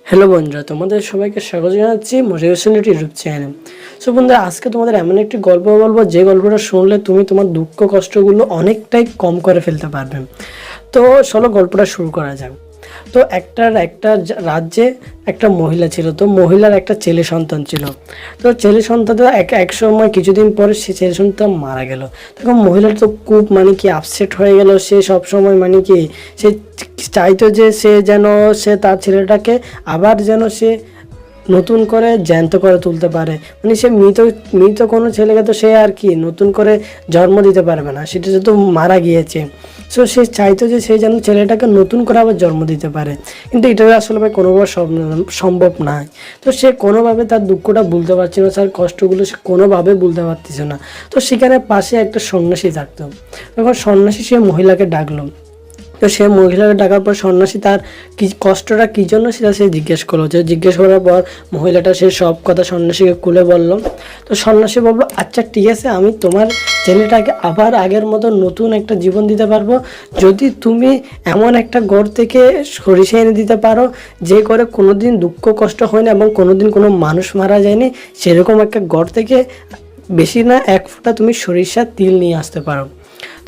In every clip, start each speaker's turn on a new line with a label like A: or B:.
A: Hello বন্ধুরা, তোমাদের সবাইকে স্বাগত জানাচ্ছি মোটিভেশন ইউটিউব চ্যানেলে। সো বন্ধুরা, আজকে তোমাদের এমন একটি গল্প বলবো যে গল্পটা শুনলে তুমি তোমার দুঃখ কষ্টগুলো অনেকটাই কম করে ফেলতে পারবে। তো চলো গল্পটা শুরু করা যাক। তো একটা রাজ্যে একটা মহিলা ছিল। তো মহিলার একটা ছেলে সন্তান ছিল। তো ছেলে সন্তানটা এক সময় কিছুদিন পরে সে ছেলে সন্তান মারা গেল। তখন মহিলার তো খুব কি আপসেট হয়ে গেল। সে সব সময় কি সে চাইতো যে সে তার ছেলেটাকে আবার সে নতুন করে জ্যান্ত করে তুলতে পারে। সে মৃত কোনো ছেলেকে তো সে আর কি নতুন করে জন্ম দিতে পারবে না, সেটা যেহেতু মারা গিয়েছে। সো সে চাইতো যে সে যেন ছেলেটাকে নতুন করে আবার জন্ম দিতে পারে, কিন্তু এটা আসলে কোনোভাবে সম্ভব নয়। তো সে কোনোভাবে তার দুঃখটা ভুলতে পারছিল না, তার কষ্টগুলো সে কোনোভাবে ভুলতে পারতেছে না। তো সেখানে পাশে একটা সন্ন্যাসী থাকতো। তখন সন্ন্যাসী সে মহিলাকে ডাকলো। তো সে মহিলাকে ডাকার পর সন্ন্যাসী তার কষ্টটা কী জন্য সেটা সে জিজ্ঞেস করার পর মহিলাটা সে সব কথা সন্ন্যাসীকে খুলে বলল। তো সন্ন্যাসী বললো, আচ্ছা ঠিক আছে, আমি তোমার ছেলেটাকে আবার আগের মতো নতুন একটা জীবন দিতে পারবো যদি তুমি এমন একটা ঘর থেকে সরিষা এনে দিতে পারো যে করে কোনোদিন দুঃখ কষ্ট হয় না এবং কোনোদিন কোনো মানুষ মারা যায়নি। সেরকম একটা ঘর থেকে বেশি না এক ফোঁটা তুমি সরিষার তিল নিয়ে আসতে পারো।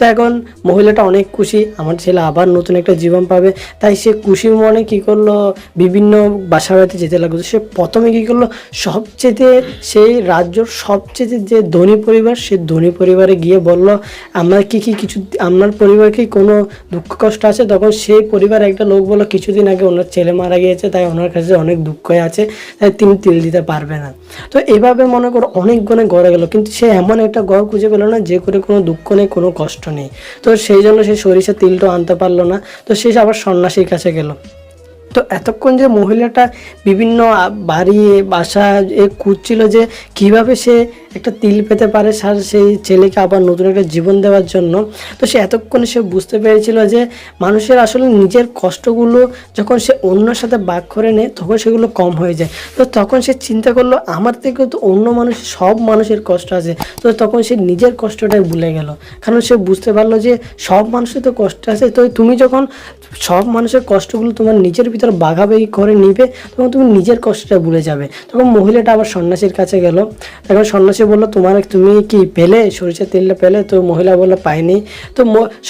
A: তো এখন মহিলাটা অনেক খুশি, আমার ছেলে আবার নতুন একটা জীবন পাবে। তাই সে খুশির মনে কী করলো, বিভিন্ন বাসা বাড়িতে যেতে লাগলো। সে প্রথমে কী করলো, সেই রাজ্যর সবচেয়ে যে ধনী পরিবার, সে ধনী পরিবারে গিয়ে বলল, আমার কিছু আপনার পরিবার কি কোনো দুঃখ কষ্ট আছে? তখন সেই পরিবার একটা লোক বললো, কিছুদিন আগে ওনার ছেলে মারা গিয়েছে, তাই ওনার কাছে অনেক দুঃখ আছে, তাই তিনি তিল দিতে পারবে না। তো এভাবে মনে করো অনেক গুণে গড়ে গেল, কিন্তু সে এমন একটা ঘর খুঁজে পেল না যে করে কোনো দুঃখ নেই, কোনো কষ্ট নেই। তো সেই জন্য সে সরিষার তিলটা আনতে পারলো না। তো সে আবার সন্ন্যাসীর কাছে গেল। তো এতক্ষণ যে মহিলাটা বিভিন্ন বাড়ি বাসা খুঁজছিল যে কিভাবে সে একটা তিল পেতে পারে সেই ছেলেকে আবার নতুন একটা জীবন দেওয়ার জন্য। তো সে এতক্ষণে সে বুঝতে পেরেছিল যে মানুষের আসলে নিজের কষ্টগুলো যখন সে অন্যের সাথে ভাগ করে নেয় তখন সেগুলো কম হয়ে যায়। তো তখন সে চিন্তা করলো, আমার থেকে তো অন্য সব মানুষের কষ্ট আছে। তো তখন সে নিজের কষ্টটাই ভুলে গেল, কারণ সে বুঝতে পারলো যে সব মানুষের তো কষ্ট আছে। তো তুমি যখন সব মানুষের কষ্টগুলো তোমার নিজের ভিতরে ভাগাভাগি করে নিবে তখন তুমি নিজের কষ্টটা ভুলে যাবে। তখন মহিলাটা আবার সন্ন্যাসীর কাছে গেল। তখন সন্ন্যাসী বললো, তুমি কি পেলে সরিষার তেলটা পেলে? তো মহিলা বললো, পাইনি। তো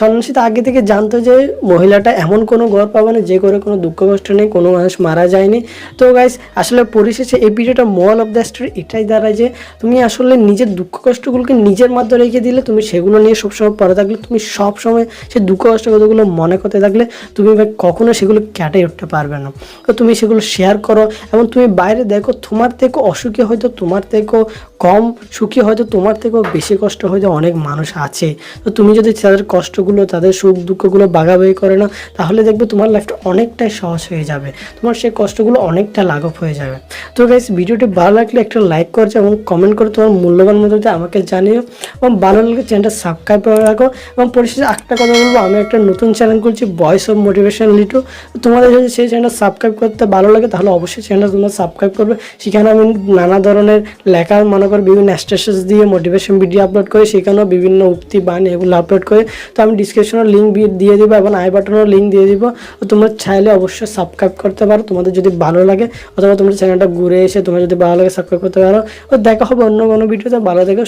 A: সন্ন্যাসী তো আগে থেকে জানতো যে মহিলাটা এমন কোনো ঘর পাবে না যে করে কোনো দুঃখ কষ্ট নেই, কোনো মানুষ মারা যায়নি। তো গাইস, আসলে পরিশেষে এই ভিডিওটা মোরাল অফ দ্য স্টোরি এটাই দাঁড়ায় যে তুমি আসলে নিজের দুঃখ কষ্টগুলোকে নিজের মাধ্যমে রেখে দিলে, তুমি সেগুলো নিয়ে সবসময় পড়ে থাকলে, তুমি সবসময় সেই দুঃখ কষ্ট কথাগুলো মনে করতে থাকলে তুমি কখনো সেগুলো কেটে উঠতে পারবে না। তো তুমি সেগুলো শেয়ার করো এবং তুমি বাইরে দেখো, তোমার থেকে অসুখী হয়তো তোমার থেকেও কম সুখী, হয়তো তোমার থেকেও বেশি কষ্ট হয়তো অনেক মানুষ আছে। তো তুমি যদি তাদের কষ্টগুলো, তাদের সুখ দুঃখগুলো ভাগাভাগি করে না, তাহলে দেখবে তোমার লাইফটা অনেকটাই সহজ হয়ে যাবে, তোমার সেই কষ্টগুলো অনেকটা লাঘব হয়ে যাবে। তো গাইস, ভিডিওটি ভালো লাগলে একটা লাইক করছো এবং কমেন্ট করে তোমার মূল্যবান মতামত আমাকে জানিও, এবং ভালো লাগলে চ্যানেলটা সাবস্ক্রাইব করে রাখো। এবং পরিশেষে একটা কথা বলবো, আমি একটা নতুন চ্যানেল করছি, ভয়েস অফ মোটিভেশন লিটু। তোমাদের যদি সেই চ্যানেলটা সাবস্ক্রাইব করতে ভালো লাগে তাহলে অবশ্যই চ্যানেলটা তোমরা সাবস্ক্রাইব করবে। সেখানে আমি নানা ধরনের লেখা বিভিন্ন স্ট্যাটাস দিয়ে মোটিভেশন ভিডিও আপলোড করি, সেখানেও বিভিন্ন উক্তি বাণী এগুলো আপলোড করে। তো আমি ডিসক্রিপশনের লিঙ্ক দিয়ে দিব এবং আই বাটনের লিঙ্ক দিয়ে দিব। তো তোমরা চাইলে অবশ্যই সাবস্ক্রাইব করতে পারো তোমাদের যদি ভালো লাগে, অথবা তোমরা চ্যানেলটা ঘুরে এসে তোমার যদি ভালো লাগে সাবস্ক্রাইব করতে পারো। তো দেখা হবে অন্য কোনো ভিডিওতে। ভালো থেকে